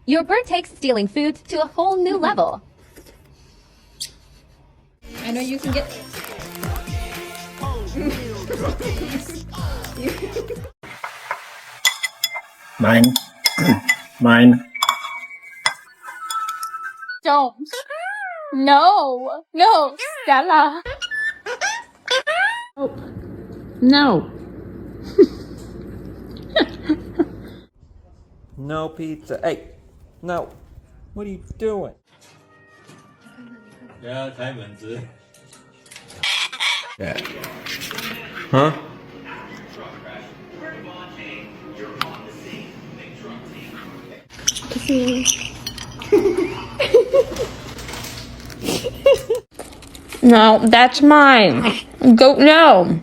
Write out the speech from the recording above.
Your bird takes stealing food to a whole new level. I know you can get... Mine. Mine. Don't. No. No, Stella. No. No pizza. Hey, no. What are you doing? 不要开门子。 Yeah. Huh? No, that's mine. Go, no.